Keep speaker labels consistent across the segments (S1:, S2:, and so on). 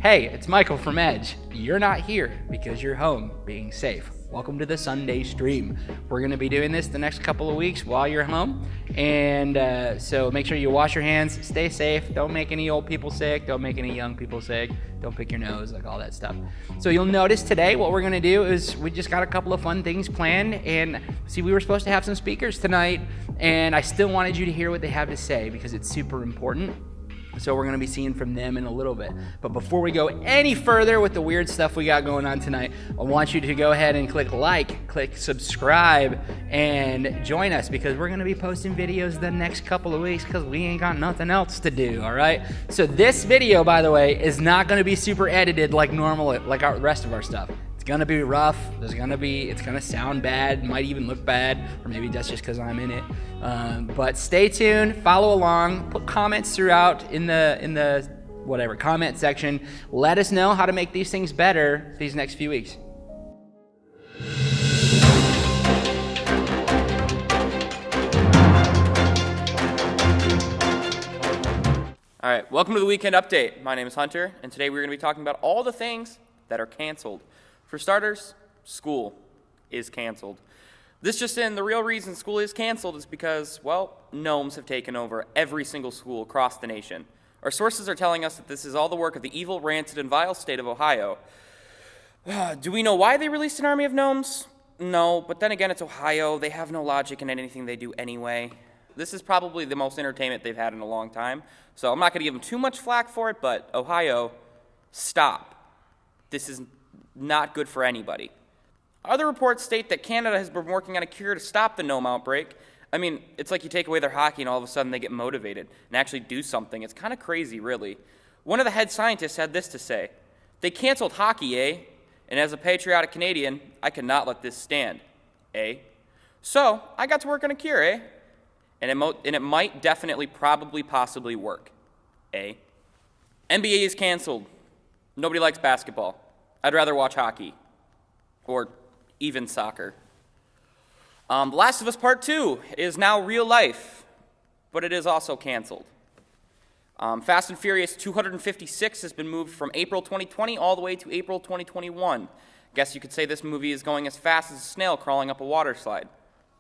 S1: Hey, it's Michael from Edge. You're not here because you're home being safe. Welcome to the Sunday stream. We're going to be doing this the next couple of weeks while you're home. And so make sure you wash your hands, stay safe, don't make any old people sick, don't make any young people sick, don't pick your nose, like all that stuff. So you'll notice today what we're going to do is we just got a couple of fun things planned. And see, we were supposed to have some speakers tonight, and I still wanted you to hear what they have to say because it's super important. So we're going to be seeing from them in a little bit. But before we go any further with the weird stuff we got going on tonight, I want you to go ahead and click like, click subscribe, and join us because we're going to be posting videos the next couple of weeks because we ain't got nothing else to do, all right? So this video, by the way, is not going to be super edited like normal, like our rest of our stuff. It's gonna be rough. It's gonna sound bad. Might even look bad, or maybe that's just because I'm in it. But stay tuned. Follow along. Put comments throughout in the whatever comment section. Let us know how to make these things better these next few weeks.
S2: All right, welcome to the Weekend Update. My name is Hunter, and today we're going to be talking about all the things that are canceled. For starters, school is canceled. This just in, the real reason school is canceled is because, well, gnomes have taken over every single school across the nation. Our sources are telling us that this is all the work of the evil, rancid, and vile state of Ohio. Do we know why they released an army of gnomes? No, but then again, it's Ohio. They have no logic in anything they do anyway. This is probably the most entertainment they've had in a long time, so I'm not going to give them too much flack for it, but Ohio, stop. This is not good for anybody. Other reports state that Canada has been working on a cure to stop the gnome outbreak. I mean, it's like you take away their hockey and all of a sudden they get motivated and actually do something. It's kind of crazy, really. One of the head scientists had this to say: "They canceled hockey, eh? And as a patriotic Canadian, I cannot let this stand, eh? So, I got to work on a cure, eh? And it might definitely, probably, possibly work, eh? NBA is canceled. Nobody likes basketball. I'd rather watch hockey, or even soccer. The Last of Us Part 2 is now real life, but it is also canceled. Fast and Furious 256 has been moved from April 2020 all the way to April 2021. Guess you could say this movie is going as fast as a snail crawling up a water slide.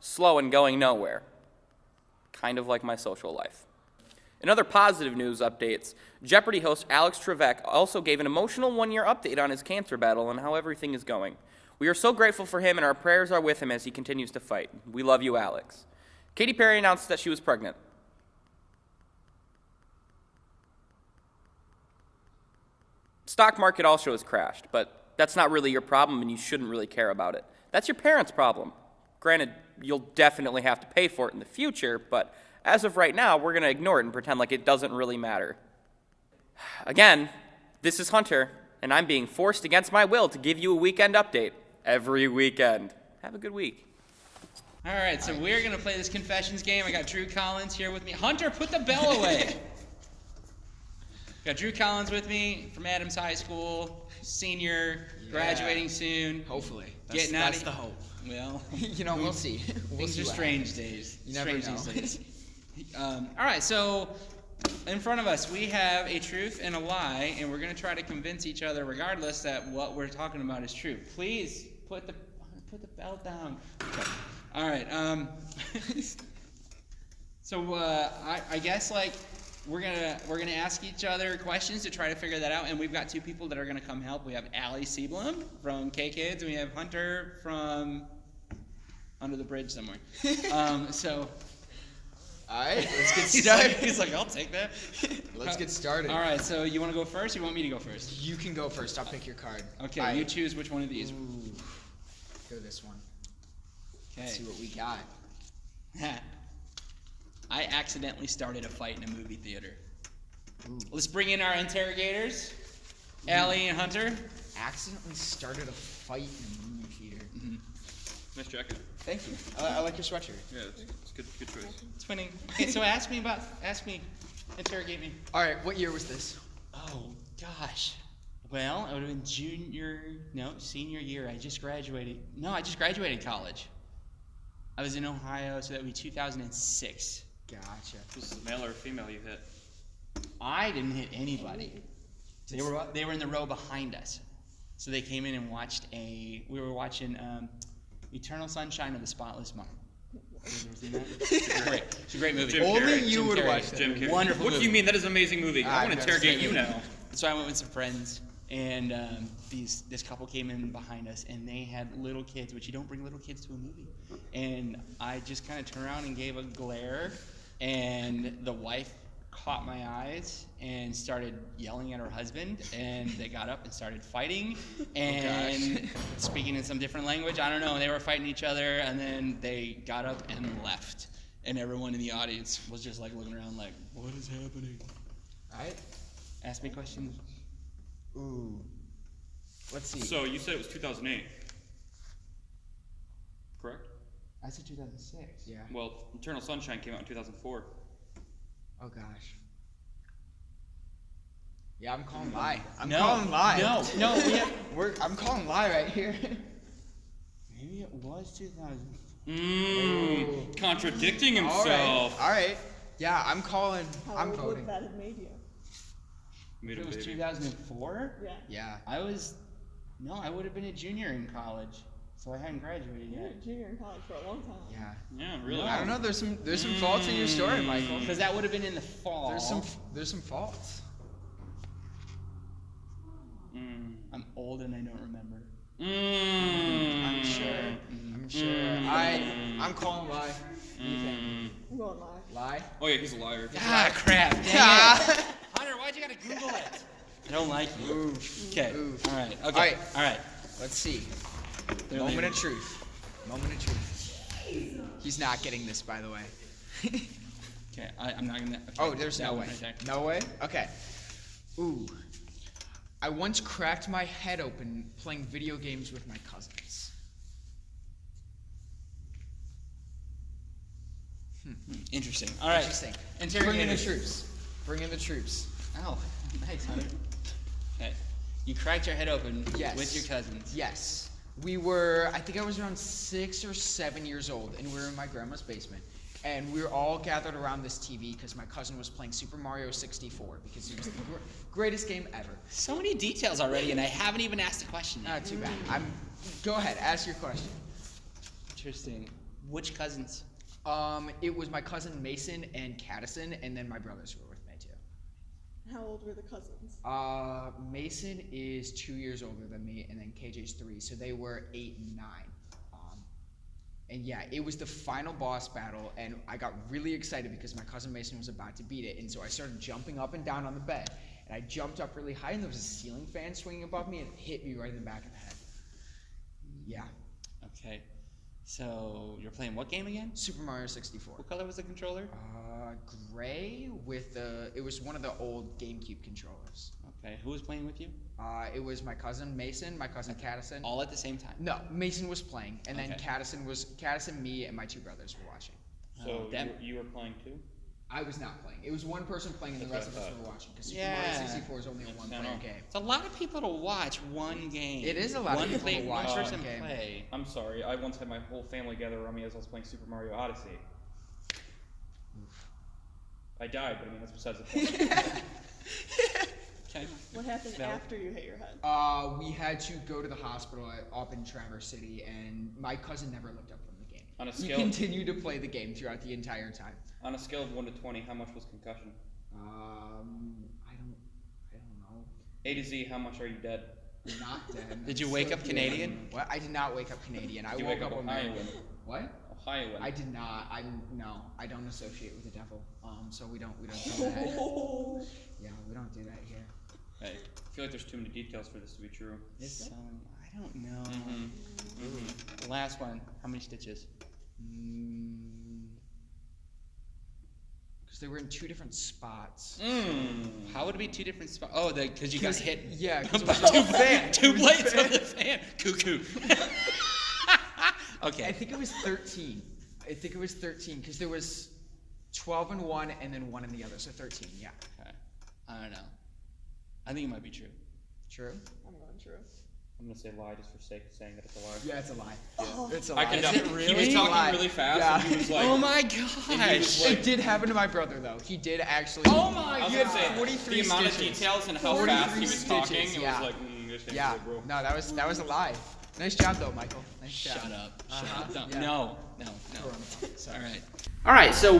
S2: Slow and going nowhere. Kind of like my social life. In other positive news updates, Jeopardy host Alex Trebek also gave an emotional one-year update on his cancer battle and how everything is going. We are so grateful for him, and our prayers are with him as he continues to fight. We love you, Alex. Katy Perry announced that she was pregnant. Stock market also has crashed, but that's not really your problem, and you shouldn't really care about it. That's your parents' problem. Granted, you'll definitely have to pay for it in the future, but as of right now, we're going to ignore it and pretend like it doesn't really matter. Again, this is Hunter, and I'm being forced against my will to give you a weekend update every weekend. Have a good week.
S1: All right, so we're going to play this confessions game. I got Drew Collins here with me. Hunter, put the bell away. Got Drew Collins with me from Adams High School, senior, graduating soon.
S3: Hopefully.
S1: That's
S3: the hope.
S1: Well,
S3: we'll see.
S1: Things are strange days.
S3: You never know.
S1: Days. All right, so in front of us we have a truth and a lie, and we're going to try to convince each other, regardless, that what we're talking about is true. Please put the bell down. Okay. All right. So I guess we're gonna ask each other questions to try to figure that out, and we've got two people that are gonna come help. We have Seablom from KKids, and we have Hunter from under the bridge somewhere. So.
S3: All right, let's get started.
S1: He's like, I'll take that.
S3: Let's get started.
S1: All right, so you want to go first, or you want me to go first?
S3: You can go first. I'll pick your card.
S1: Okay, you choose which one of these.
S3: Ooh, go this one.
S1: Okay.
S3: Let's see what we got.
S1: I accidentally started a fight in a movie theater.
S3: Ooh.
S1: Let's bring in our interrogators, Allie and Hunter.
S3: Accidentally started a fight in a movie theater.
S1: Mm-hmm.
S4: Nice jacket.
S3: Thank you. I like your sweatshirt.
S4: Yeah, it's good choice.
S1: It's winning. Okay, so interrogate me.
S3: All right, what year was this?
S1: Oh, gosh. Well, it would have been senior year. I just graduated college. I was in Ohio, so that would be 2006.
S3: Gotcha.
S4: Was it male or female you hit?
S1: I didn't hit anybody.
S3: They were in the row behind us. So they came in and watched we were watching Eternal Sunshine of the Spotless Mind. It's a great movie.
S4: Jim
S3: Only
S4: Carrey.
S3: you
S4: Jim
S3: would
S4: Carrey.
S3: watch that.
S4: Jim Carrey.
S3: Wonderful
S4: What do
S3: movie.
S4: you mean? That is an amazing movie. I
S3: I've
S4: want to
S3: never
S4: interrogate
S3: seen
S4: you
S3: it.
S4: now.
S3: So I went with some friends, and this couple came in behind us, and they had little kids, which you don't bring little kids to a movie. And I just kind of turned around and gave a glare, and the wife caught my eyes and started yelling at her husband, and they got up and started fighting and speaking in some different language. I don't know. They were fighting each other, and then they got up and left. And everyone in the audience was just like looking around like, what is happening?
S1: All right.
S3: Ask me questions.
S1: Ooh. Let's see.
S4: So you said it was 2008, correct?
S3: I said 2006.
S1: Yeah.
S4: Well, Eternal Sunshine came out in 2004.
S1: Oh gosh. Yeah, I'm calling lie. I'm
S3: No,
S1: calling lie.
S3: No,
S1: I'm calling lie right here.
S3: maybe it was 2000.
S4: Contradicting
S1: All
S4: himself.
S1: right. Yeah, I'm calling.
S5: How
S1: I'm
S5: old
S1: voting.
S5: would that have made you?
S4: Made
S3: It
S4: a
S3: was
S4: baby.
S3: 2004?
S5: Yeah.
S1: Yeah.
S3: I would have been a junior in college, so I hadn't graduated
S5: You were a
S3: yet.
S5: junior in college for a long time.
S1: Yeah.
S4: Yeah, really.
S1: I don't know. There's some faults in your story, Michael.
S3: Because that would have been in the fall.
S1: There's some faults.
S3: I'm old and I don't remember.
S1: I'm sure. I'm sure. I'm calling lie. What do you think?
S5: I'm going lie.
S1: Lie?
S4: Oh yeah, he's a liar.
S3: Ah, crap. Dang it.
S1: Ah.
S3: Hunter, why'd you gotta Google it? I don't like you. Okay.
S1: Oof.
S3: All right. Okay.
S1: All right.
S3: All right.
S1: Let's see.
S3: They're
S1: Moment
S3: leaving.
S1: of truth. Moment of truth. He's not getting this, by the way.
S3: Okay. I'm not gonna. Okay,
S1: Oh, there's
S3: that
S1: no
S3: one
S1: way.
S3: right there.
S1: No way? Okay. Ooh. I once cracked my head open playing video games with my cousins.
S3: Interesting. All right.
S1: Interesting. Bring in the
S3: Interrogators.
S1: troops. Bring in the troops.
S3: Oh, nice, Hunter. Okay. You cracked your head open
S1: Yes.
S3: with your cousins.
S1: Yes. I think I was around 6 or 7 years old, and we were in my grandma's basement. And we were all gathered around this TV because my cousin was playing Super Mario 64 because it was the greatest game ever.
S3: So many details already, and I haven't even asked a question yet.
S1: Not too bad. Go ahead, ask your question.
S3: Interesting. Which cousins?
S1: It was my cousin Mason and Kcstudents, and then my brothers were with me too.
S5: How old were the cousins?
S1: Mason is 2 years older than me, and then KJ's 3, so they were 8 and 9. And yeah, it was the final boss battle, and I got really excited because my cousin Mason was about to beat it, and so I started jumping up and down on the bed, and I jumped up really high, and there was a ceiling fan swinging above me, and it hit me right in the back of the head. Yeah.
S3: Okay. So you're playing what game again?
S1: Super Mario 64.
S3: What color was the controller?
S1: Gray with it was one of the old GameCube controllers.
S3: Okay. Who was playing with you?
S1: It was my cousin Mason, my cousin Kcstudents.
S3: All at the same time.
S1: No, Mason was playing, and then
S3: Okay.
S1: Kcstudents, me, and my 2 brothers were watching.
S4: So
S3: That-
S4: you were playing too?
S1: I was not playing. It was one person playing, and the rest of us were watching. Because Super
S3: Yeah.
S1: Mario 64 is only a one-player game.
S3: It's a lot of people to watch one game.
S1: It is a lot of
S3: one
S1: people to watch
S3: one
S1: one
S3: person
S1: game.
S3: play.
S4: I'm sorry. I once had my whole family gather around me as I was playing Super Mario Odyssey. I died, but I mean that's besides the point.
S3: Okay.
S5: What happened
S3: Val?
S5: after you hit your head?
S1: We had to go to the hospital up in Traverse City, and my cousin never looked up from the game.
S4: On a
S1: He
S4: scale-
S1: continued to play the game throughout the entire time.
S4: On a scale of 1 to 20, how much was concussion?
S1: I don't know.
S4: A to Z, how much are you dead?
S1: I'm not dead.
S3: Did you
S1: I'm
S3: wake
S1: still
S3: up
S1: here.
S3: Canadian?
S1: What? I did not wake up Canadian. I
S4: Did you
S1: woke
S4: wake up
S1: American.
S4: Ohioan?
S1: What?
S4: Ohioan.
S1: I did not. I don't associate with the devil. So we don't do that.
S5: Oh.
S1: Yeah, we don't do that here.
S3: Okay.
S4: I feel like there's too many details for this to be true.
S3: So I don't know.
S4: Mm-hmm.
S3: The last one. How many stitches?
S1: Because they were in 2 different spots.
S3: How would it be 2 different spots? Oh, because you got hit.
S1: Yeah, because it
S3: by
S1: was
S3: two,
S1: a fan.
S3: two blades from the fan. Cuckoo.
S1: I
S3: Okay.
S1: think it was 13. Because there was 12 in one and then 1 in the other, so 13. Yeah.
S3: Okay. I don't know. I think it might be true.
S1: True.
S5: I'm going true.
S4: I'm gonna say lie just for sake of saying that it's a lie.
S6: Yeah, it's a lie.
S5: Oh.
S6: It's a
S4: I
S6: lie.
S4: can
S3: Is
S4: tell.
S3: it
S4: He
S3: really?
S4: was talking
S6: Lie.
S4: really fast,
S6: Yeah.
S4: and he was like,
S3: Oh my
S4: and he
S3: gosh.
S4: was like,
S6: It did happen to my brother, though. He did actually.
S3: Oh my
S4: I was
S6: He
S4: gonna
S6: had
S4: say,
S6: 43
S4: the amount of
S6: stitches.
S4: details and how
S6: 43
S4: fast he was talking,
S6: stitches,
S4: it
S6: yeah.
S4: was like, this ain't
S6: Yeah.
S4: good, bro.
S6: No, that was a lie. Nice job, though, Michael. Nice job.
S3: Shut up.
S6: Uh-huh.
S3: Shut up.
S6: Yeah.
S3: No.
S6: Sorry.
S3: All right.
S1: All right, so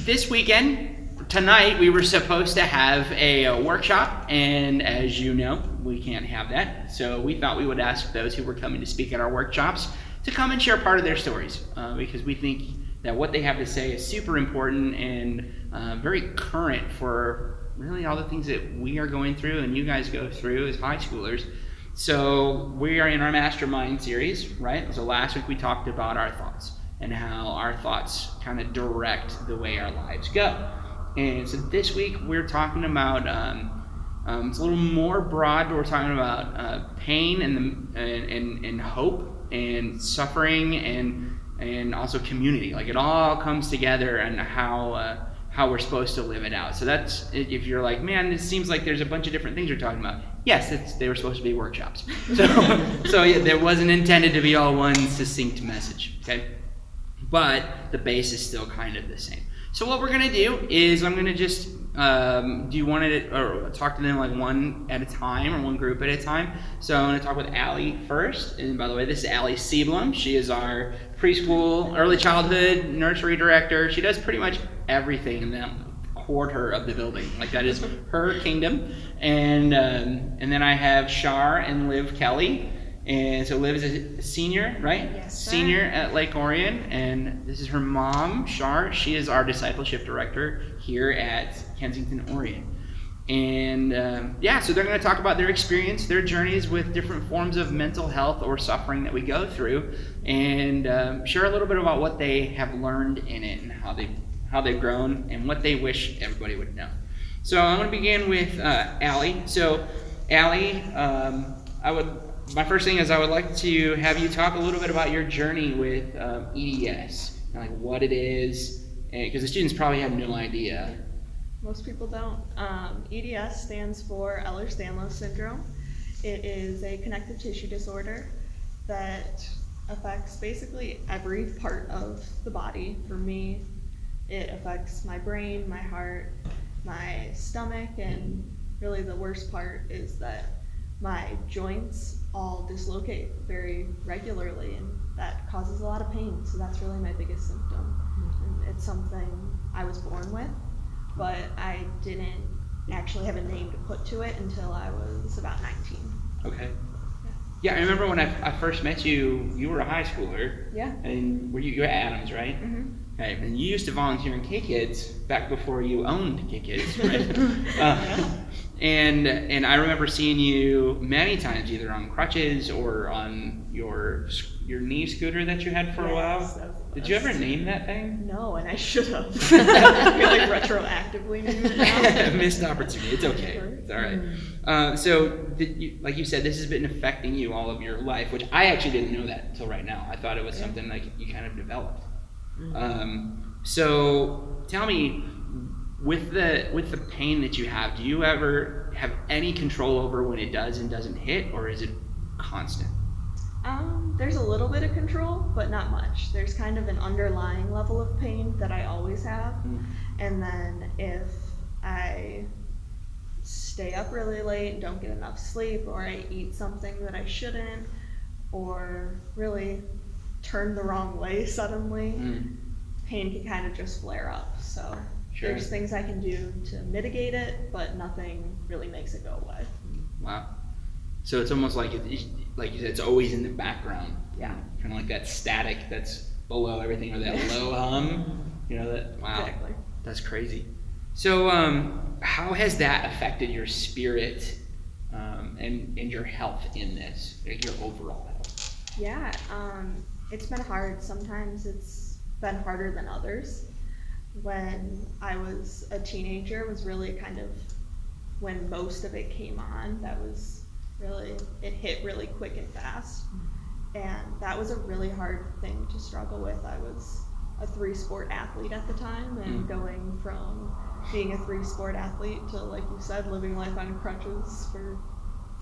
S1: this weekend, tonight, we were supposed to have a workshop, and as you know, we can't have that. So we thought we would ask those who were coming to speak at our workshops to come and share part of their stories, because we think that what they have to say is super important and very current for really all the things that we are going through and you guys go through as high schoolers. So we are in our Mastermind series, right? So last week we talked about our thoughts and how our thoughts kind of direct the way our lives go. And so this week we're talking about, it's a little more broad, but we're talking about pain and hope and suffering and also community. Like it all comes together and how we're supposed to live it out. So that's, if you're like, man, it seems like there's a bunch of different things you're talking about. Yes, they were supposed to be workshops. So yeah, there wasn't intended to be all one succinct message, okay? But the base is still kind of the same. So what we're gonna do is I'm gonna just, do you want to or talk to them like one at a time or one group at a time? So I'm gonna talk with Allie first. And by the way, this is Allie Seablom. She is our preschool, early childhood, nursery director. She does pretty much everything in that quarter of the building. Like that is her kingdom. And then I have Char and Liv Kelly. And so Liv is a senior, right?
S5: Yes, sir.
S1: Senior at Lake Orion, and this is her mom, Char. She is our discipleship director here at Kcstudents.orion. And so they're going to talk about their experience, their journeys with different forms of mental health or suffering that we go through, and share a little bit about what they have learned in it and how they've grown and what they wish everybody would know. So I'm going to begin with Allie. So Allie, my first thing is I would like to have you talk a little bit about your journey with EDS, and like what it is, because the students probably have no idea.
S5: Most people don't. EDS stands for Ehlers-Danlos Syndrome. It is a connective tissue disorder that affects basically every part of the body. For me, it affects my brain, my heart, my stomach, and really the worst part is that my joints all dislocate very regularly, and that causes a lot of pain. So that's really my biggest symptom. And it's something I was born with, but I didn't actually have a name to put to it until I was about 19.
S1: Okay. Yeah, I remember when I first met you, you were a high schooler.
S5: Yeah.
S1: And you were at Adams, right?
S5: Mm-hmm.
S1: Okay, and you used to volunteer in KKids back before you owned KKids, right? And I remember seeing you many times, either on crutches or on your knee scooter that you had for a while.
S5: Yes, that was the
S1: Did you ever
S5: best.
S1: name that thing?
S5: No, and I should have. I feel like retroactively name it now.
S1: Missed opportunity. It's okay. It's all right. So, like you said, this has been affecting you all of your life, which I actually didn't know that until right now. I thought it was something like you kind of developed. So, tell me, with the pain that you have, do you ever have any control over when it does and doesn't hit, or is it constant?
S5: There's a little bit of control, but not much. There's kind of an underlying level of pain that I always have. And then if I stay up really late, don't get enough sleep, or I eat something that I shouldn't, or really turn the wrong way suddenly, pain can kind of just flare up. So
S1: Sure.
S5: there's things I can do to mitigate it, but nothing really makes it go away.
S1: Wow. So it's almost like like you said, it's always in the background.
S5: Yeah.
S1: Kind of like that static that's below everything, or that low hum. You know that. Wow.
S5: Exactly.
S1: That's crazy. So how has that affected your spirit and your health in this, like your overall health?
S5: Yeah, it's been hard. Sometimes it's been harder than others. When I was a teenager was really kind of when most of it came on. That was really, it hit really quick and fast. And that was a really hard thing to struggle with. I was a 3-sport athlete at the time, and going from being a 3-sport athlete to, like you said, living life on crutches for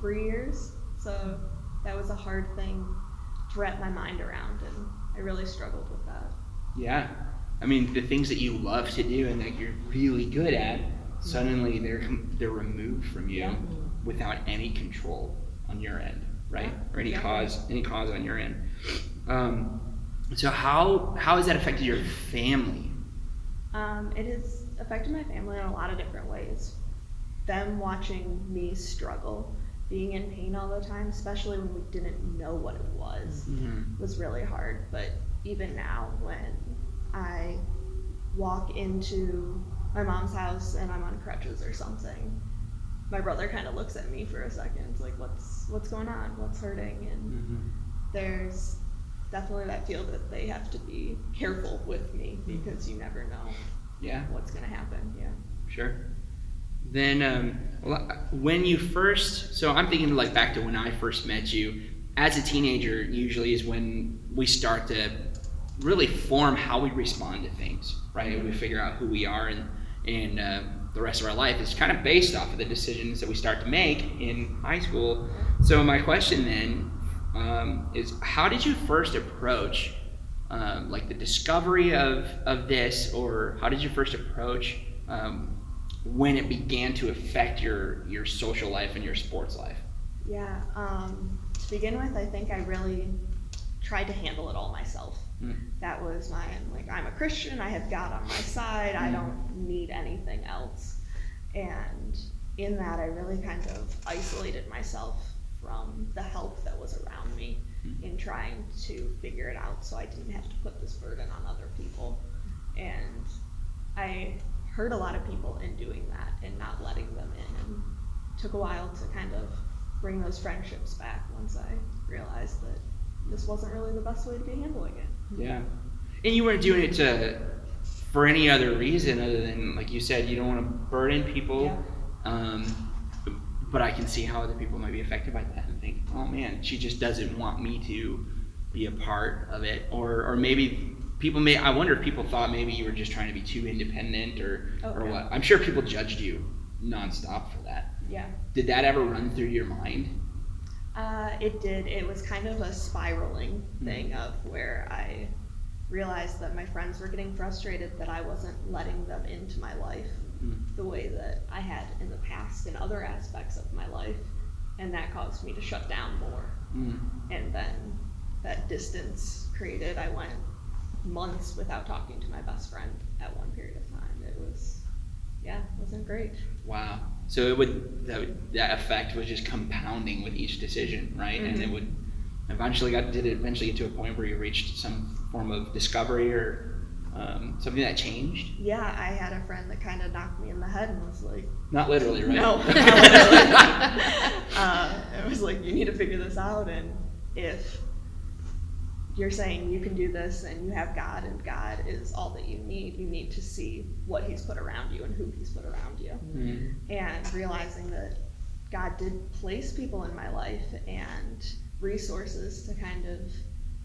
S5: 3 years. So that was a hard thing to wrap my mind around, and I really struggled with that.
S1: Yeah. I mean, the things that you love to do and that you're really good at, suddenly they're removed from you without any control on your end, right? Or any cause on your end. So how has that affected your family?
S5: It has affected my family in a lot of different ways. Them watching me struggle, being in pain all the time, especially when we didn't know what it was really hard. But even now, when I walk into my mom's house and I'm on crutches or something, my brother kind of looks at me for a second. It's like, what's going on? What's hurting? And there's definitely that feel that they have to be careful with me because you never know what's going to happen. Yeah.
S1: Sure. Then when you first, so I'm thinking like back to when I first met you, as a teenager usually is when we start to really form how we respond to things, right? We figure out who we are, and the rest of our life is kind of based off of the decisions that we start to make in high school. So my question then is, how did you first approach like the discovery of this, or how did you first approach when it began to affect your social life and your sports life?
S5: Yeah, to begin with, I think I really tried to handle it all myself. That was I'm a Christian, I have God on my side, I don't need anything else. And in that, I really kind of isolated myself from the help that was around me in trying to figure it out, so I didn't have to put this burden on other people. And I hurt a lot of people in doing that and not letting them in, and took a while to kind of bring those friendships back once I realized that this wasn't really the best way to be handling it.
S1: Yeah. And you weren't doing it for any other reason other than, like you said, you don't want to burden people. But I can see how other people might be affected by that and think, oh man, she just doesn't want me to be a part of it. Or maybe I wonder if people thought maybe you were just trying to be too independent or what. I'm sure people judged you nonstop for that.
S5: Yeah.
S1: Did that ever run through your mind?
S5: It did. It was kind of a spiraling thing of where I realized that my friends were getting frustrated that I wasn't letting them into my life the way that I had in the past in other aspects of my life, and that caused me to shut down more. And then that distance created, I went months without talking to my best friend at one period of time. It wasn't great.
S1: Wow. So that effect was just compounding with each decision, right? And it would eventually get to a point where you reached some form of discovery or something that changed?
S5: Yeah, I had a friend that kind of knocked me in the head and was like...
S1: Not literally, right?
S5: No, not literally. It was like, you need to figure this out, and if you're saying you can do this and you have God and God is all that you need to see what he's put around you and who he's put around you. And realizing that God did place people in my life and resources to kind of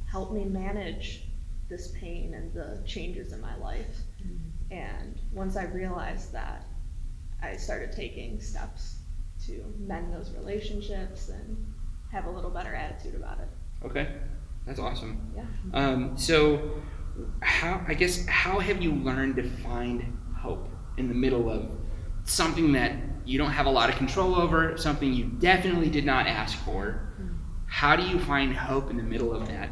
S5: help me manage this pain and the changes in my life. And once I realized that, I started taking steps to mend those relationships and have a little better attitude about it.
S1: Okay, that's awesome.
S5: Yeah.
S1: So how have you learned to find hope in the middle of something that you don't have a lot of control over, something you definitely did not ask for? How do you find hope in the middle of that?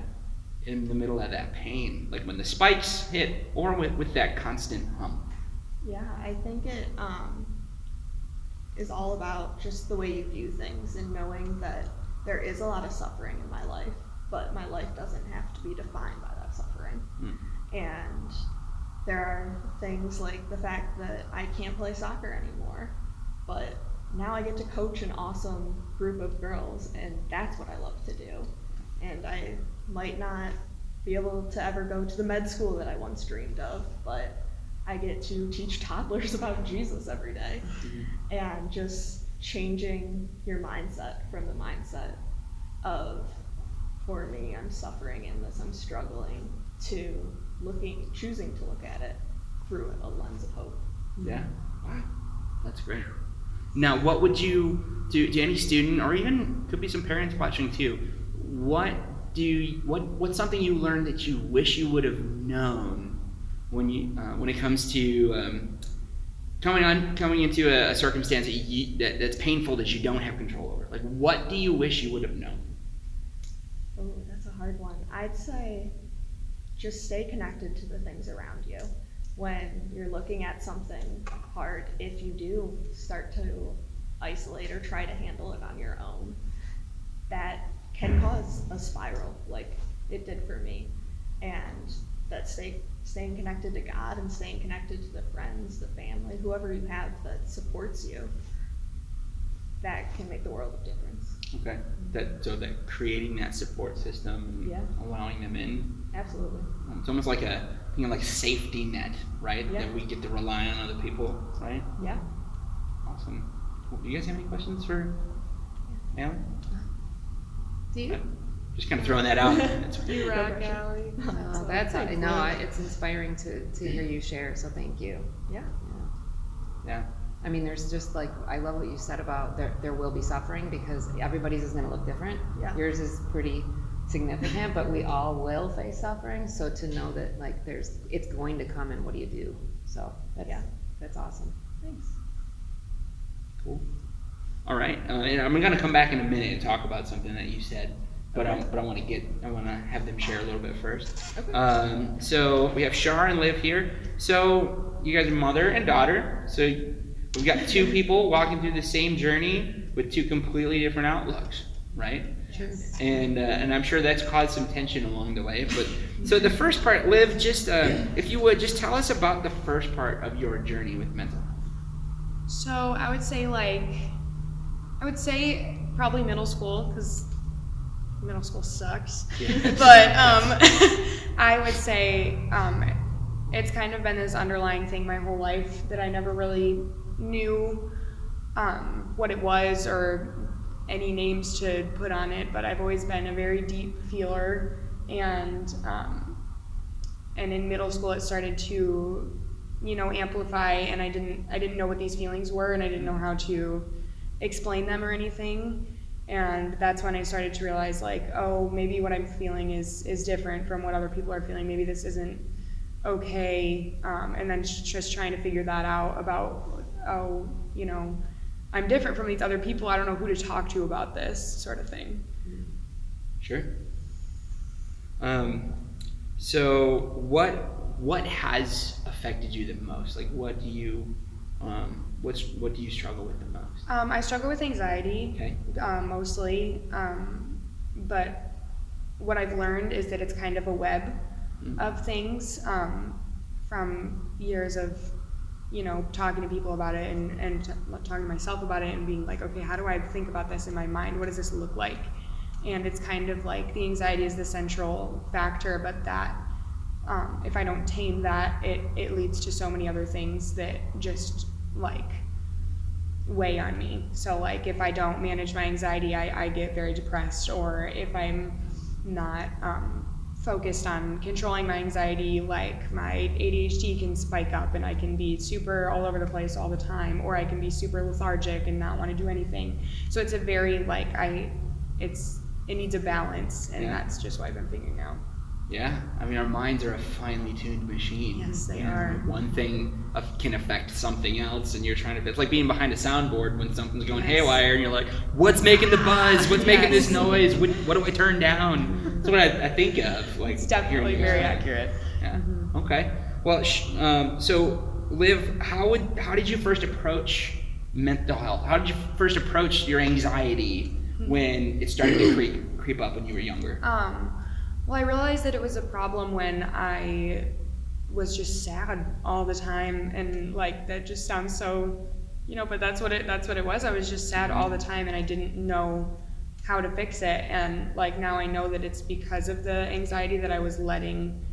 S1: In the middle of that pain, like when the spikes hit, or with that constant hump?
S5: Yeah, I think it is all about just the way you view things and knowing that there is a lot of suffering in my life, but my life doesn't have to be defined by that suffering. And there are things like the fact that I can't play soccer anymore, but now I get to coach an awesome group of girls, and that's what I love to do. And I might not be able to ever go to the med school that I once dreamed of, but I get to teach toddlers about Jesus every day. And just changing your mindset from the mindset of, for me, I'm suffering in this, I'm struggling, to choosing to look at it through a lens of hope.
S1: Yeah, wow, that's great. Now, what would you do to any student, or even could be some parents watching too? What's something you learned that you wish you would have known when it comes to coming into a circumstance that's painful that you don't have control over? Like, what do you wish you would have known?
S5: Oh, that's a hard one. I'd say just stay connected to the things around you. When you're looking at something hard, if you do start to isolate or try to handle it on your own, that can cause a spiral like it did for me. And that staying connected to God and staying connected to the friends, the family, whoever you have that supports you, that can make the world of difference.
S1: Okay. That creating that support system and allowing them in.
S5: Absolutely.
S1: It's almost like a safety net, right?
S5: Yeah.
S1: That we get to rely on other people, right?
S5: Yeah.
S1: Awesome. Cool. Do you guys have any questions for Allie?
S7: Do you?
S1: Just kind of throwing that out.
S7: You rock, Allie. It's inspiring to hear you share, so thank you.
S1: Yeah.
S7: I mean, there's just like, I love what you said about there will be suffering because everybody's is going to look different.
S5: Yeah.
S7: Yours is pretty significant, but we all will face suffering. So to know that like it's going to come, and what do you do? So that's awesome.
S5: Thanks.
S1: Cool. All right. And I'm going to come back in a minute and talk about something that you said, but I want to have them share a little bit first.
S5: Okay.
S1: So we have Char and Liv here. So you guys are mother and daughter. So we've got two people walking through the same journey with two completely different outlooks, right?
S7: Sure.
S1: And I'm sure that's caused some tension along the way. But so the first part, Liv, just if you would just tell us about the first part of your journey with mental health.
S8: So I would say probably middle school, because middle school sucks.
S1: Yeah.
S8: But I would say it's kind of been this underlying thing my whole life that I never really knew what it was or any names to put on it, but I've always been a very deep feeler, and in middle school it started to amplify, and I didn't know what these feelings were, and I didn't know how to explain them or anything. And that's when I started to realize, like, oh, maybe what I'm feeling is different from what other people are feeling. Maybe this isn't okay. And then just trying to figure that out about, I'm different from these other people. I don't know who to talk to about this sort of thing.
S1: Sure. So what has affected you the most? Like, what do you struggle with the most?
S8: I struggle with anxiety,
S1: Okay.
S8: Mostly, but what I've learned is that it's kind of a web of things from years of, talking to people about it and talking to myself about it and being like, okay, how do I think about this in my mind? What does this look like? And it's kind of like the anxiety is the central factor, but that if I don't tame that, it leads to so many other things that just like weigh on me. So like if I don't manage my anxiety, I get very depressed, or if I'm not focused on controlling my anxiety, like my ADHD can spike up and I can be super all over the place all the time, or I can be super lethargic and not want to do anything. So it's a very it needs a balance, and that's just what I've been figuring out.
S1: Yeah, I mean, our minds are a finely tuned machine.
S8: Yes, they are.
S1: One thing can affect something else, and you're trying to. It's like being behind a soundboard when something's going haywire, and you're like, "What's making the buzz? What's making this noise? What do I turn down?" That's what I think of. Like,
S8: it's definitely very accurate.
S1: Yeah. Mm-hmm. Okay. Well, so Liv, how did you first approach mental health? How did you first approach your anxiety when it started to creep up when you were younger?
S8: Well, I realized that it was a problem when I was just sad all the time, and like that just sounds so, but that's what it was. I was just sad all the time, and I didn't know how to fix it. And like now I know that it's because of the anxiety that I was letting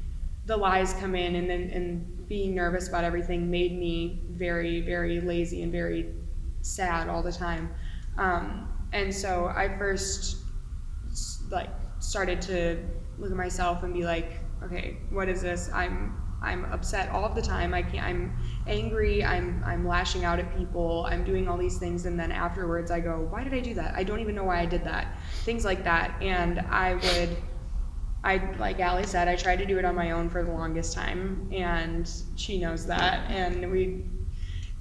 S8: the lies come in, and being nervous about everything made me very, very lazy and very sad all the time. And so I first started to look at myself and be like, okay, what is this? I'm I'm upset all of the time. I'm angry. I'm lashing out at people. I'm doing all these things, and then afterwards I go, why did I do that? I don't even know why I did that. Things like that. And like Allie said, I tried to do it on my own for the longest time, and she knows that. And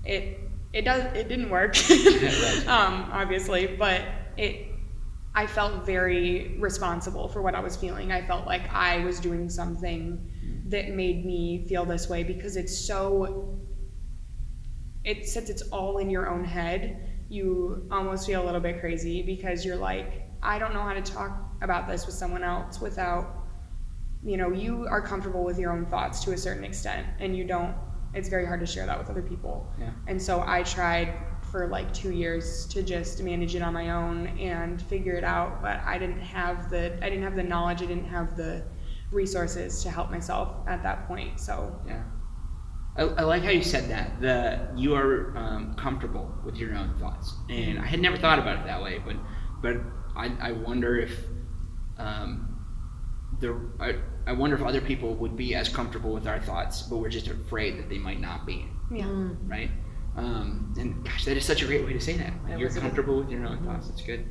S8: it didn't work, obviously, but I felt very responsible for what I was feeling. I felt like I was doing something that made me feel this way, because since it's all in your own head, you almost feel a little bit crazy, because you're like, I don't know how to talk about this with someone else without, you are comfortable with your own thoughts to a certain extent, and it's very hard to share that with other people.
S3: Yeah.
S8: And so I tried for like 2 years to just manage it on my own and figure it out, but I didn't have the knowledge, I didn't have the resources to help myself at that point. So
S3: yeah, I like how you said that you are comfortable with your own thoughts, and I had never thought about it that way, but I wonder if I wonder if other people would be as comfortable with our thoughts, but we're just afraid that they might not be.
S8: yeah.
S3: Right? And gosh, that is such a great way to say that. You're comfortable with your own thoughts. That's good.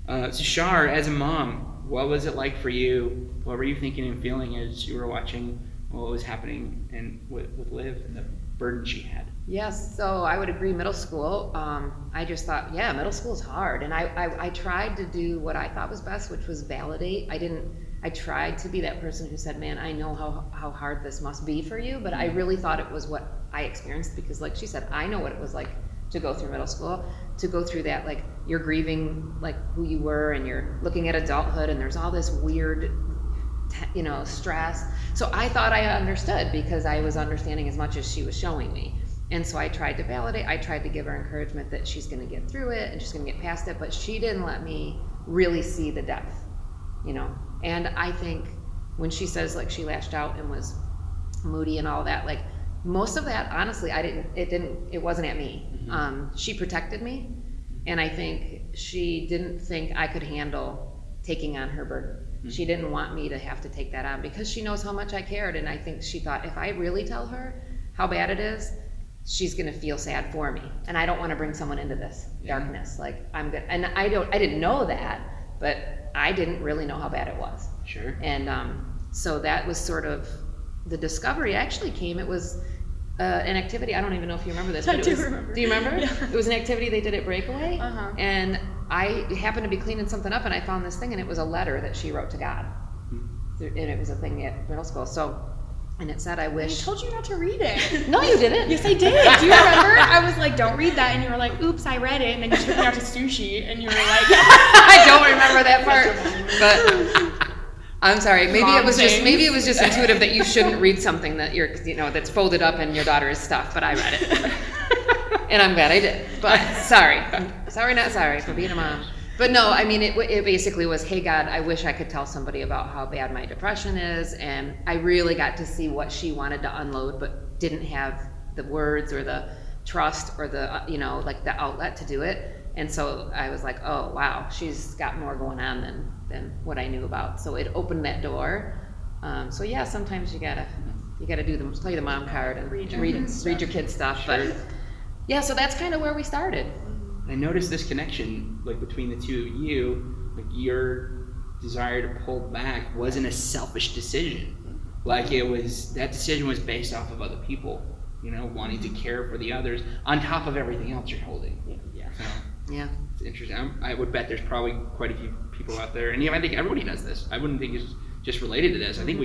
S3: So Char, as a mom, what was it like for you? What were you thinking and feeling as you were watching what was happening with Liv and the burden she had?
S7: Yes, so I would agree. Middle school, I just thought, yeah, middle school is hard, and I tried to do what I thought was best, which was validate. I tried to be that person who said, man, I know how hard this must be for you, but I really thought it was what I experienced, because like she said, I know what it was like to go through middle school, to go through that, like you're grieving like who you were, and you're looking at adulthood, and there's all this weird stress. So I thought I understood, because I was understanding as much as she was showing me. And so I tried to validate, I tried to give her encouragement that she's gonna get through it and she's gonna get past it, but she didn't let me really see the depth, And I think when she says like she lashed out and was moody and all that, like most of that, honestly, it wasn't at me.
S3: Mm-hmm.
S7: She protected me, and I think she didn't think I could handle taking on her burden. Mm-hmm. She didn't want me to have to take that on, because she knows how much I cared, and I think she thought, if I really tell her how bad it is, she's gonna feel sad for me, and I don't want to bring someone into this darkness. Like I'm good, and I didn't know that, but I didn't really know how bad it was.
S3: Sure.
S7: And so that was sort of the discovery. Actually came. It was an activity. I don't even know if you remember this. But
S8: remember.
S7: Do you remember?
S8: Yeah.
S7: It was an activity they did at Breakaway,
S8: And
S7: I happened to be cleaning something up, and I found this thing, and it was a letter that she wrote to God, and it was a thing at middle school. So. And it said, I wish.
S8: I told you not to read it.
S7: No, you didn't.
S8: Yes, I did. Do you remember? I was like, don't read that. And you were like, oops, I read it. And then you took me out to sushi. And you were like,
S7: I don't remember that part. But I'm sorry. Maybe it was just intuitive that you shouldn't read something that that's folded up in your daughter's stuff. But I read it. And I'm glad I did. But sorry. Sorry, not sorry for being a mom. But no, I mean, it basically was, hey, God, I wish I could tell somebody about how bad my depression is. And I really got to see what she wanted to unload, but didn't have the words or the trust or the, like the outlet to do it. And so I was like, oh, wow, she's got more going on than what I knew about. So it opened that door. So yeah, sometimes you gotta play the mom card and read your kids' stuff.
S3: Sure.
S7: But yeah, so that's kind of where we started.
S3: I noticed this connection, like between the two of you, like your desire to pull back wasn't a selfish decision. Like that decision was based off of other people, wanting to care for the others on top of everything else you're holding.
S8: yeah.
S3: So,
S7: Yeah.
S3: it's interesting. I would bet there's probably quite a few people out there, and I think everybody does this. I wouldn't think it's just related to this. I think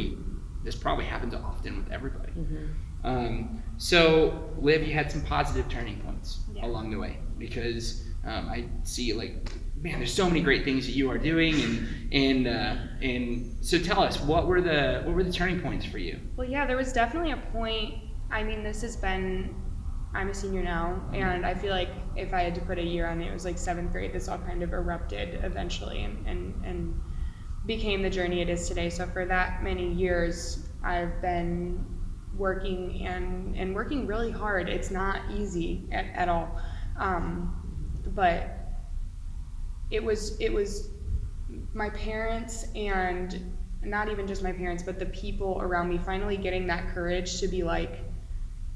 S3: this probably happens often with everybody. So Liv, you had some positive turning points along the way, because I see man, there's so many great things that you are doing, and so tell us, what were the turning points for you?
S8: Well, yeah, there was definitely a point. I mean, I'm a senior now, and I feel like if I had to put a year on it, it was like 7th grade. This all kind of erupted eventually and became the journey it is today. So for that many years, I've been working and working really hard. It's not easy at all. But it was my parents and not even just my parents, but the people around me finally getting that courage to be like,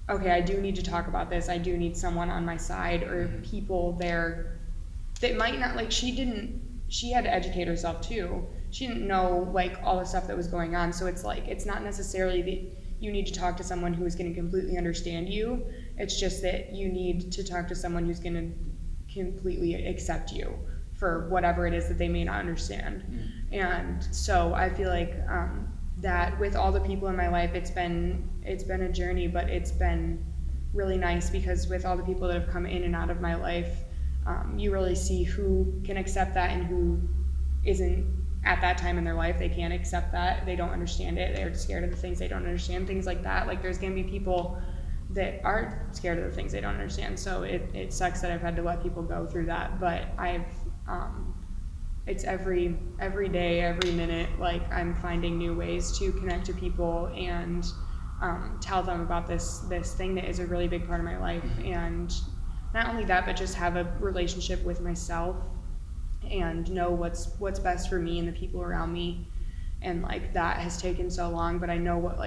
S8: okay, I do need to talk about this. I do need someone on my side, or people there that might not, like, she had to educate herself too. She didn't know like all the stuff that was going on. So it's like, it's not necessarily that you need to talk to someone who is going to completely understand you. It's just that you need to talk to someone who's going to completely accept you for whatever it is that they may not understand. And so I feel like that with all the people in my life, it's been a journey, but it's been really nice, because with all the people that have come in and out of my life, you really see who can accept that and who isn't at that time in their life. They can't accept that. They don't understand it. They're scared of the things they don't understand, things like that. Like, there's going to be people that are scared of the things they don't understand. So it sucks that I've had to let people go through that, but it's every day, every minute, like, I'm finding new ways to connect to people and tell them about this thing that is a really big part of my life. And not only that, but just have a relationship with myself and know what's best for me and the people around me. And like, that has taken so long, but I know what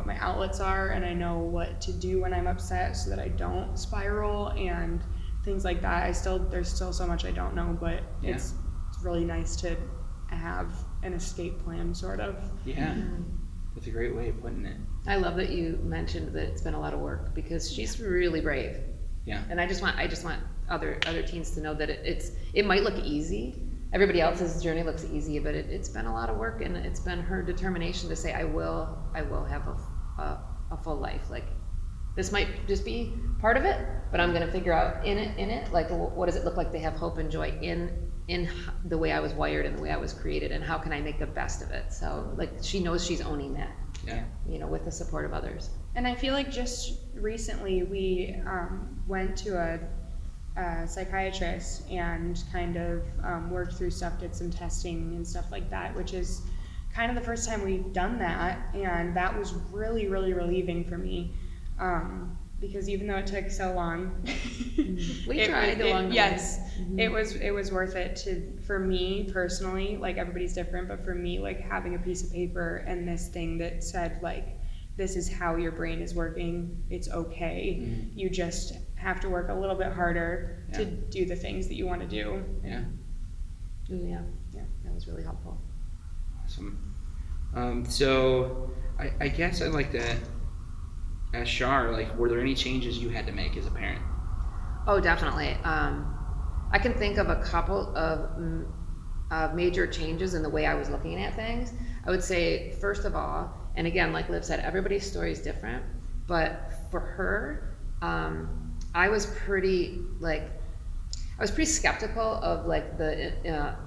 S8: my outlets are, and I know what to do when I'm upset so that I don't spiral and things like that. There's still so much I don't know, but it's really nice to have an escape plan, sort of.
S1: Yeah, that's a great way of putting it.
S7: I love that you mentioned that it's been a lot of work, because she's really brave.
S1: Yeah.
S7: And I just want other teens to know that it might look easy. Everybody else's journey looks easy, but it's been a lot of work, and it's been her determination to say, I will have a full life. Like, this might just be part of it, but I'm going to figure out in it, like, what does it look like to have hope and joy in the way I was wired and the way I was created, and how can I make the best of it? So, like, she knows she's owning that.
S1: Yeah.
S7: You know, with the support of others.
S8: And I feel like just recently we went to a psychiatrist and kind of worked through stuff, did some testing and stuff like that, which is kind of the first time we've done that, and that was really, really relieving for me, because even though it took so long,
S7: we tried along the way.
S8: Yes, it was worth it for me personally. Like, everybody's different, but for me, like, having a piece of paper and this thing that said, like, this is how your brain is working, it's okay, you just have to work a little bit harder to do the things that you want to do.
S1: Yeah.
S7: Ooh, yeah, that was really helpful.
S1: Awesome. So I guess I'd like to ask Char, like, were there any changes you had to make as a parent?
S7: Oh, definitely. I can think of a couple of major changes in the way I was looking at things. I would say, first of all, and again, like Liv said, everybody's story is different, but for her, I was pretty skeptical of like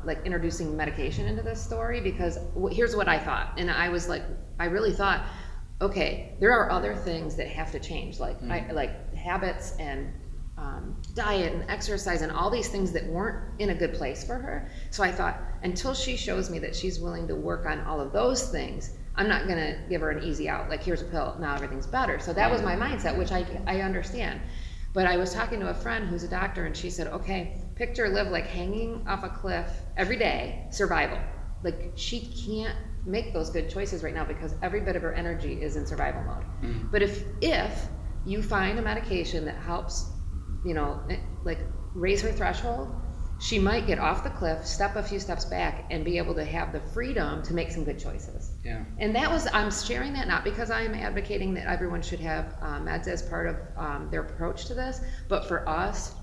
S7: like introducing medication into this story, because here's what I thought, and I really thought, okay, there are other things that have to change, like like habits and diet and exercise and all these things that weren't in a good place for her. So I thought, until she shows me that she's willing to work on all of those things, I'm not gonna give her an easy out, like, here's a pill, now everything's better. So that was my mindset, which I understand. But I was talking to a friend who's a doctor, and she said, okay, picture Liv like hanging off a cliff every day, survival. Like, she can't make those good choices right now because every bit of her energy is in survival mode. But if you find a medication that helps, you know, like, raise her threshold, she might get off the cliff, step a few steps back, and be able to have the freedom to make some good choices. Yeah. And I'm sharing that not because I'm advocating that everyone should have meds as part of their approach to this, but for us,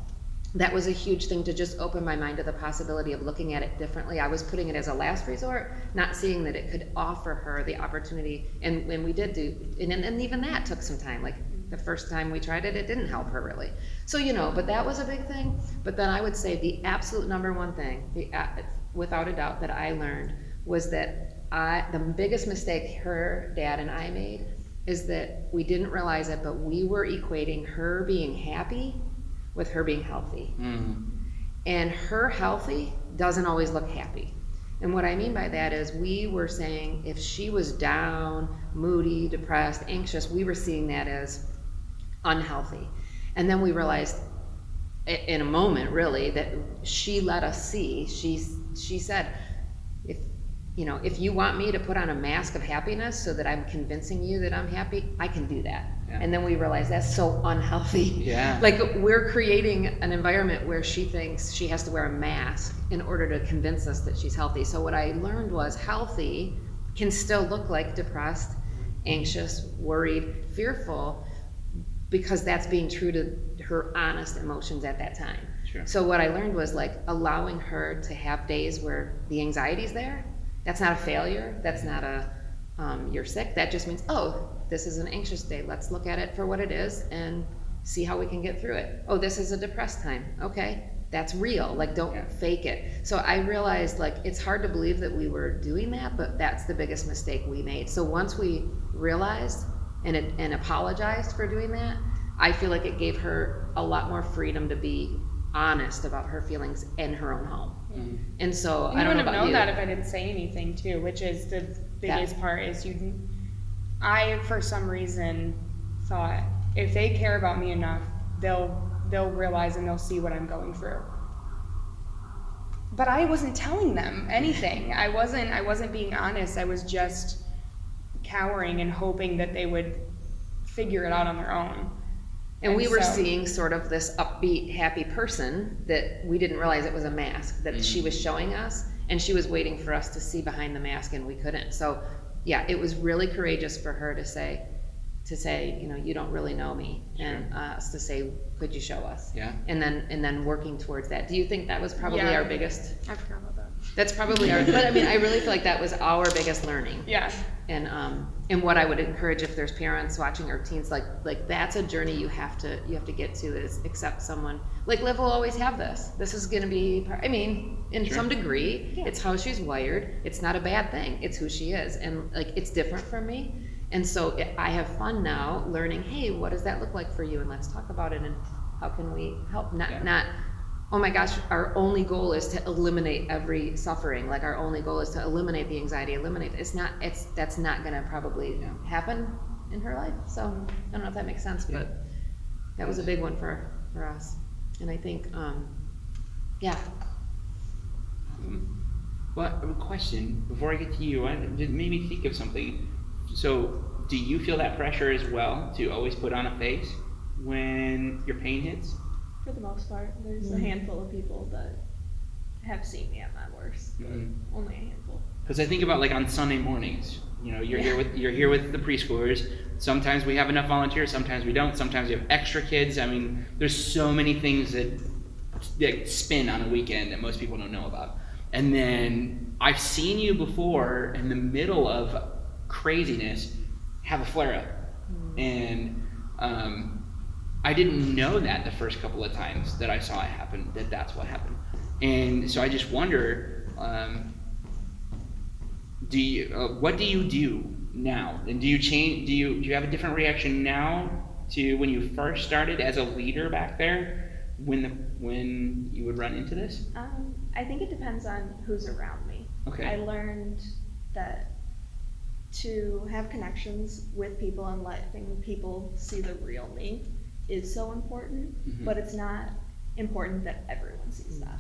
S7: that was a huge thing to just open my mind to the possibility of looking at it differently. I was putting it as a last resort, not seeing that it could offer her the opportunity, and we did do, and even that took some time. Like, the first time we tried it, it didn't help her really. So, you know, but that was a big thing. But then I would say the absolute number one thing, without a doubt, that I learned was that the biggest mistake her dad and I made is that we didn't realize it, but we were equating her being happy with her being healthy. And her healthy doesn't always look happy. And what I mean by that is, we were saying if she was down, moody, depressed, anxious, we were seeing that as unhealthy. And then we realized in a moment, really, that she let us see, she said, you know, if you want me to put on a mask of happiness so that I'm convincing you that I'm happy, I can do that.
S1: Yeah.
S7: And then we realize that's so unhealthy.
S1: Yeah.
S7: Like, we're creating an environment where she thinks she has to wear a mask in order to convince us that she's healthy. So what I learned was healthy can still look like depressed, anxious, worried, fearful, because that's being true to her honest emotions at that time.
S1: Sure.
S7: So what I learned was, like, allowing her to have days where the anxiety's there. That's not a failure. That's not a you're sick. That just means, oh, this is an anxious day. Let's look at it for what it is and see how we can get through it. Oh, this is a depressed time. Okay, that's real. Like, don't fake it. So I realized, like, it's hard to believe that we were doing that, but that's the biggest mistake we made. So once we realized and apologized for doing that, I feel like it gave her a lot more freedom to be honest about her feelings in her own home.
S1: Mm-hmm.
S7: And so
S8: You
S7: I don't know
S8: wouldn't have
S7: about
S8: known
S7: you.
S8: that if I didn't say anything too, which is the biggest part. Is I for some reason thought if they care about me enough, they'll realize and they'll see what I'm going through. But I wasn't telling them anything. I wasn't being honest. I was just cowering and hoping that they would figure it out on their own.
S7: And we were
S8: so-
S7: seeing sort of this upbeat, happy person that we didn't realize it was a mask that she was showing us, and she was waiting for us to see behind the mask, and we couldn't. So yeah, it was really courageous for her to say, you know, you don't really know me, and us to say, could you show us?
S1: Yeah.
S7: And then working towards that. Do you think that was probably
S8: Yeah.
S7: our biggest?
S8: I forgot about that.
S7: That's probably our. But I mean, I really feel like that was our biggest learning.
S8: Yeah.
S7: And what I would encourage, if there's parents watching or teens, like that's a journey you have to get to, is accept someone. Like, Liv will always have this. This is going to be, I mean, in some degree, it's how she's wired. It's not a bad thing. It's who she is, and like, it's different from me. And so I have fun now learning, hey, what does that look like for you? And let's talk about it, and how can we help? Not, oh my gosh, our only goal is to eliminate every suffering. Like, our only goal is to eliminate the anxiety, that's not gonna probably happen in her life. So I don't know if that makes sense, but that was a big one for us. And I think,
S1: Well, a question before I get to you. It made me think of something. So, do you feel that pressure as well to always put on a face when your pain hits?
S5: For the most part, there's a handful of people that have seen me at my worst, but only a handful.
S1: Because I think about, like, on Sunday mornings, you know, you're here with the preschoolers. Sometimes we have enough volunteers, sometimes we don't. Sometimes we have extra kids. I mean, there's so many things that spin on a weekend that most people don't know about. And then I've seen you before in the middle of craziness have a flare up, and I didn't know that the first couple of times that I saw it happen, that's what happened. And so I just wonder, what do you do now? And do you change? Do you have a different reaction now to when you first started as a leader back there, when you would run into this?
S5: I think it depends on who's around me.
S1: Okay.
S5: I learned that to have connections with people and letting people see the real me is so important, but it's not important that everyone sees that.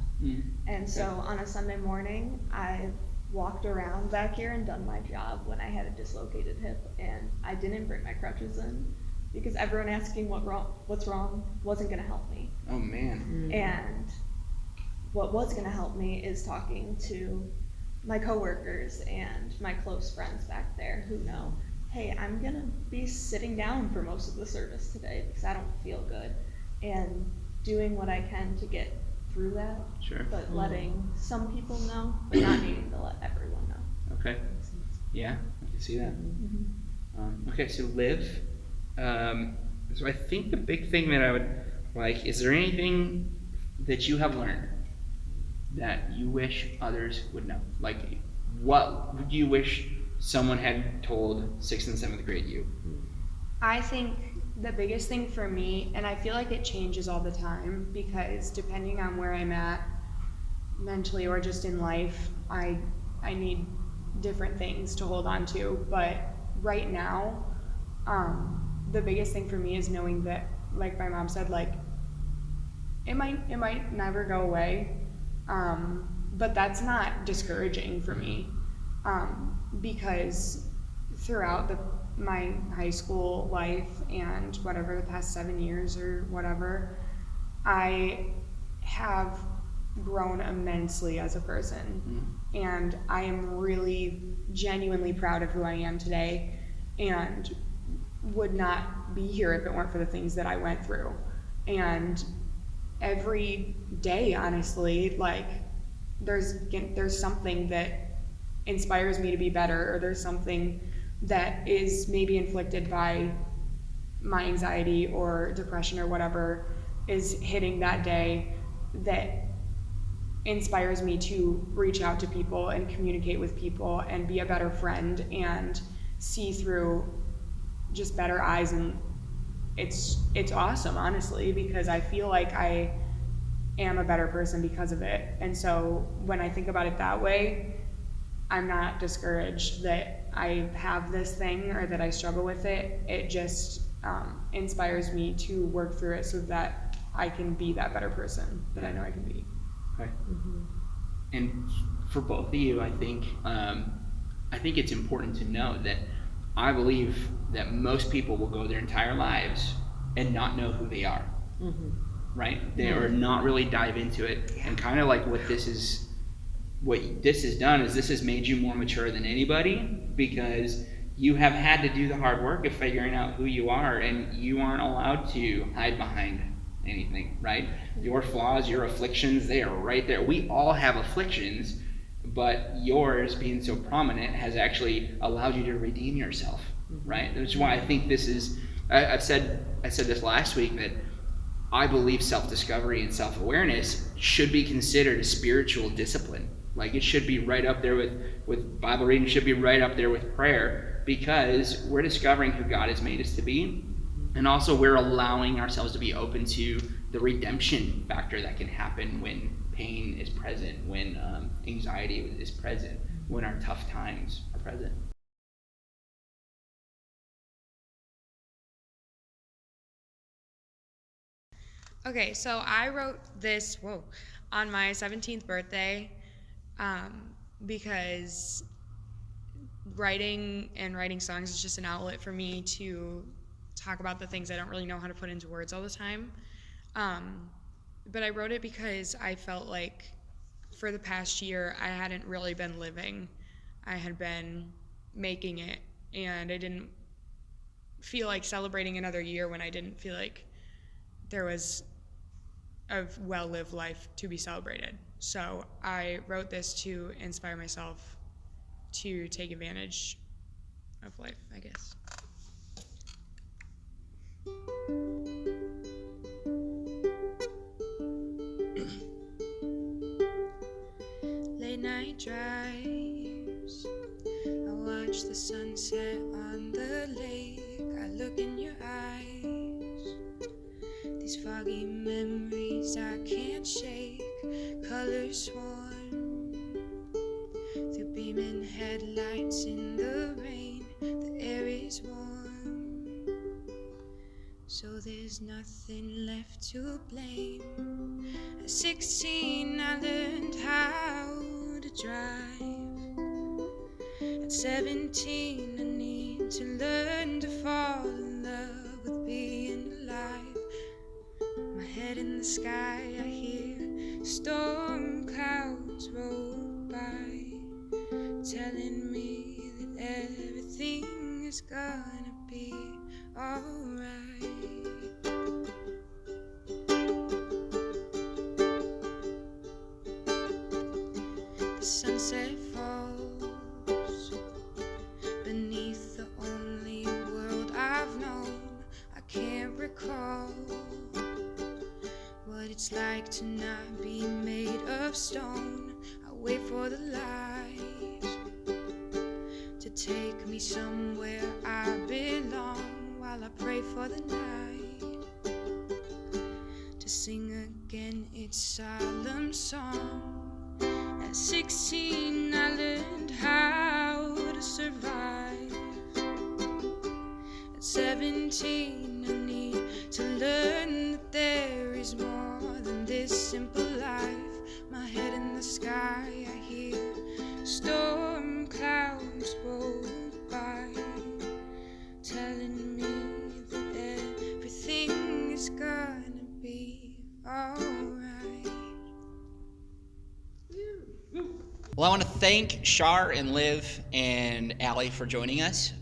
S5: And so on a Sunday morning, I've walked around back here and done my job when I had a dislocated hip, and I didn't bring my crutches in because everyone asking what's wrong wasn't going to help me.
S1: Oh man.
S5: And what was going to help me is talking to my coworkers and my close friends back there who know, hey, I'm going to be sitting down for most of the service today because I don't feel good, and doing what I can to get through that.
S1: Sure.
S5: But letting some people know, but not needing to let everyone know.
S1: Okay. Yeah, I can see that. Okay, so Liv, so I think the big thing that I would like, is there anything that you have learned that you wish others would know? Like, what would you wish someone had told 6th and 7th grade you?
S8: I think the biggest thing for me, and I feel like it changes all the time because depending on where I'm at mentally or just in life, I need different things to hold on to. But right now, the biggest thing for me is knowing that, like my mom said, like it might never go away, but that's not discouraging for me. because throughout my high school life and whatever, the past 7 years or whatever, I have grown immensely as a person. And I am really genuinely proud of who I am today, and would not be here if it weren't for the things that I went through. And every day, honestly, like there's something that inspires me to be better, or there's something that is maybe inflicted by my anxiety or depression or whatever is hitting that day that inspires me to reach out to people and communicate with people and be a better friend and see through just better eyes. And it's awesome, honestly, because I feel like I am a better person because of it. And so when I think about it that way, I'm not discouraged that I have this thing or that I struggle with it. It just inspires me to work through it so that I can be that better person that I know I can be.
S3: Right. And for both of you, I think it's important to know that I believe that most people will go their entire lives and not know who they are. Right? They are not really dive into it. And kind of like what this has done is this has made you more mature than anybody, because you have had to do the hard work of figuring out who you are, and you aren't allowed to hide behind anything, right? Your flaws, your afflictions, they are right there. We all have afflictions, but yours being so prominent has actually allowed you to redeem yourself, right? That's why I think this is, I said this last week, that I believe self-discovery and self-awareness should be considered a spiritual discipline. Like, it should be right up there with Bible reading, should be right up there with prayer, because we're discovering who God has made us to be. And also we're allowing ourselves to be open to the redemption factor that can happen when pain is present, when anxiety is present, when our tough times are present.
S8: Okay, so I wrote this, on my 17th birthday, because writing songs is just an outlet for me to talk about the things I don't really know how to put into words all the time. But I wrote it because I felt like for the past year I hadn't really been living. I had been making it, and I didn't feel like celebrating another year when I didn't feel like there was a well-lived life to be celebrated. So I wrote this to inspire myself to take advantage of life, I guess. Late night drives, I watch the sunset on the lake. I look in your eyes, these foggy memories I can't shake. Colors swarm through beaming headlights in the rain. The air is warm, so there's nothing left to blame. At 16 I learned how to drive. At 17 I need to learn to fall in love with being alive. My head in the sky, I hear storm clouds roll by, telling me that everything is gonna be alright. The sunset falls beneath the only world I've known. I can't recall what it's like to not be made of stone. I wait for the light to take me somewhere I belong, while I pray for the night to sing again its solemn song. At 16 I learned how to survive. At 17 I need to learn that there is more than this simple life. My head in the sky, I hear storm clouds
S9: it's gonna be alright.
S1: Well, I want to thank Char and Liv and Allie for joining us.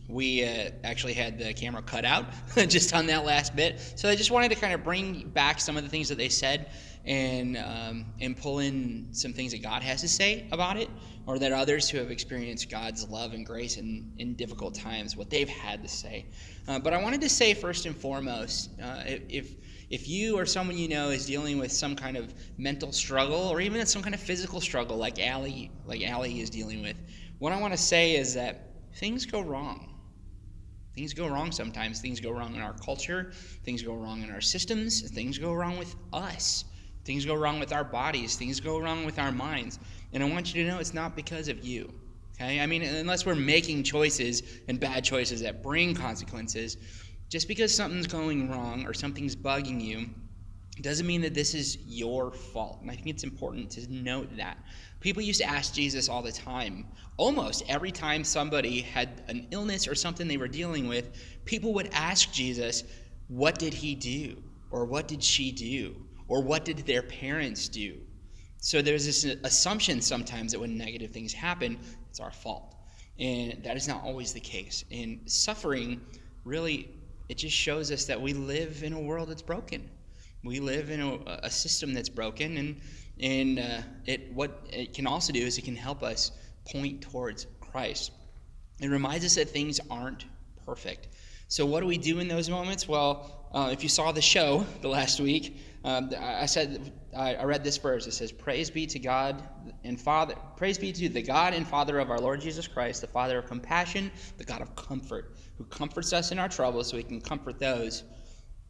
S1: We actually had the camera cut out just on that last bit. So I just wanted to kind of bring back some of the things that they said and pull in some things that God has to say about it, or that others who have experienced God's love and grace in difficult times, what they've had to say. But I wanted to say first and foremost, if you or someone you know is dealing with some kind of mental struggle or even some kind of physical struggle like Allie is dealing with, what I want to say is that things go wrong. Things go wrong sometimes. Things go wrong in our culture. Things go wrong in our systems. Things go wrong with us. Things go wrong with our bodies. Things go wrong with our minds. And I want you to know it's not because of you. Okay? I mean, unless we're making choices and bad choices that bring consequences, just because something's going wrong or something's bugging you doesn't mean that this is your fault. And I think it's important to note that. People used to ask Jesus all the time, almost every time somebody had an illness or something they were dealing with, people would ask Jesus, what did he do? Or what did she do? Or what did their parents do? So there's this assumption sometimes that when negative things happen, it's our fault. And that is not always the case. And suffering, really, it just shows us that we live in a world that's broken. We live in a system that's broken, and what it can also do is it can help us point towards Christ. It reminds us that things aren't perfect. So what do we do in those moments? Well, if you saw the show the last week, I read this verse. It says, "Praise be to God and Father. Praise be to the God and Father of our Lord Jesus Christ, the Father of compassion, the God of comfort, who comforts us in our trouble, so we can comfort those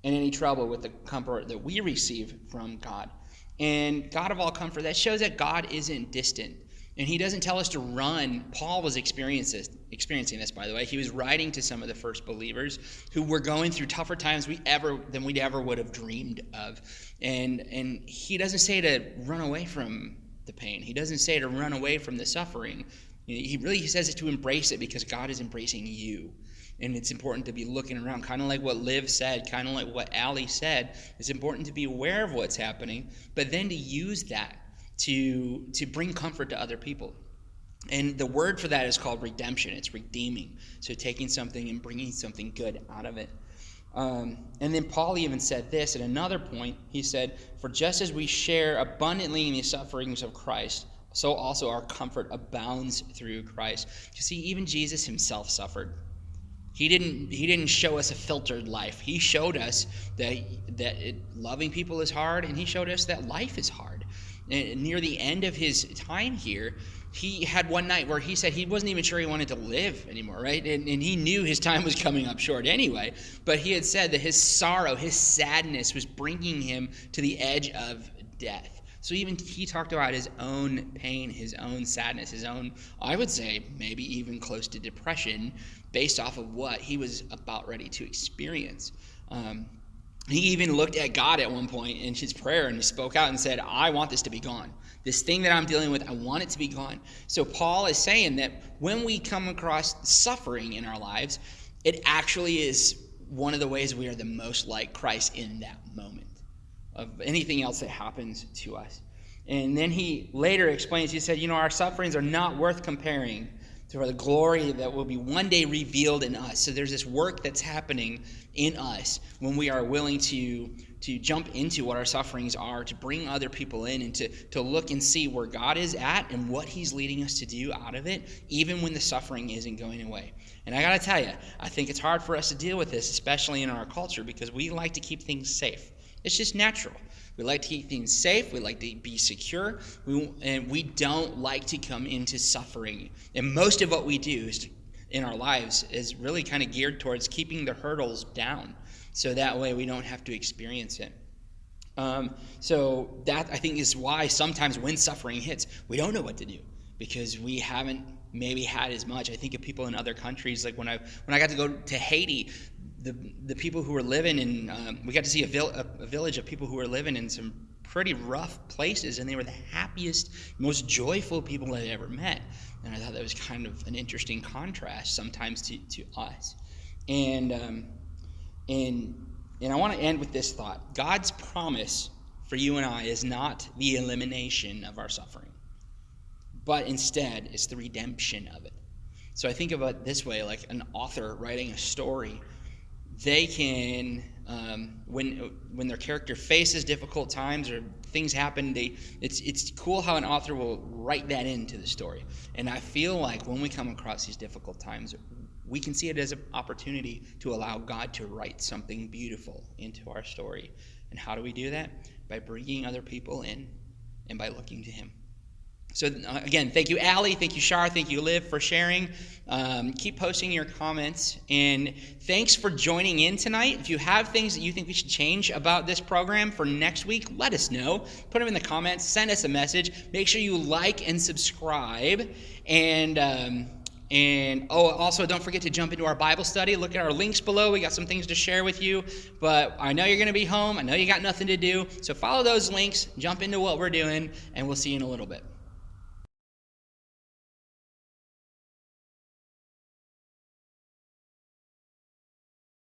S1: in any trouble with the comfort that we receive from God." And God of all comfort, that shows that God isn't distant. And he doesn't tell us to run. Paul was experiencing this, by the way. He was writing to some of the first believers who were going through tougher times than we'd ever would have dreamed of. And he doesn't say to run away from the pain. He doesn't say to run away from the suffering. He says it to embrace it, because God is embracing you. And it's important to be looking around, kind of like what Liv said, kind of like what Allie said. It's important to be aware of what's happening, but then to use that to bring comfort to other people. And the word for that is called redemption. It's redeeming. So taking something and bringing something good out of it. And then Paul even said this at another point. He said, "For just as we share abundantly in the sufferings of Christ, so also our comfort abounds through Christ." You see, even Jesus himself suffered. He didn't show us a filtered life. He showed us that loving people is hard, and he showed us that life is hard. And near the end of his time here, he had one night where he said he wasn't even sure he wanted to live anymore, right? And he knew his time was coming up short anyway. But he had said that his sorrow, his sadness was bringing him to the edge of death. So even he talked about his own pain, his own sadness, his own, I would say, maybe even close to depression, based off of what he was about ready to experience. He even looked at God at one point in his prayer, and he spoke out and said, "I want this to be gone. This thing that I'm dealing with, I want it to be gone." So Paul is saying that when we come across suffering in our lives, it actually is one of the ways we are the most like Christ in that moment of anything else that happens to us. And then he later explains, he said, our sufferings are not worth comparing to the glory that will be one day revealed in us. So there's this work that's happening in us when we are willing to jump into what our sufferings are, to bring other people in, and to look and see where God is at and what he's leading us to do out of it, even when the suffering isn't going away. And I gotta tell you, I think it's hard for us to deal with this, especially in our culture, because we like to keep things safe. It's just natural. We like to keep things safe. We like to be secure. And we don't like to come into suffering. And most of what we do in our lives is really kind of geared towards keeping the hurdles down, so that way we don't have to experience it. So that, I think, is why sometimes when suffering hits, we don't know what to do, because we haven't maybe had as much. I think of people in other countries, like when I got to go to Haiti, the people who were living in, we got to see a village of people who were living in some pretty rough places, and they were the happiest, most joyful people I'd ever met. And I thought that was kind of an interesting contrast sometimes to us. And
S3: And I want to end with this thought. God's promise for you and I is not the elimination of our suffering, but instead it's the redemption of it. So I think about it this way, like an author writing a story. They can, when their character faces difficult times or things happen, it's cool how an author will write that into the story. And I feel like when we come across these difficult times, we can see it as an opportunity to allow God to write something beautiful into our story. And how do we do that? By bringing other people in and by looking to Him. So again, thank you, Allie. Thank you, Shar. Thank you, Liv, for sharing. Keep posting your comments. And thanks for joining in tonight. If you have things that you think we should change about this program for next week, let us know. Put them in the comments. Send us a message. Make sure you like and subscribe. And also, don't forget to jump into our Bible study. Look at our links below. We got some things to share with you. But I know you're going to be home. I know you got nothing to do. So follow those links. Jump into what we're doing. And we'll see you in a little bit.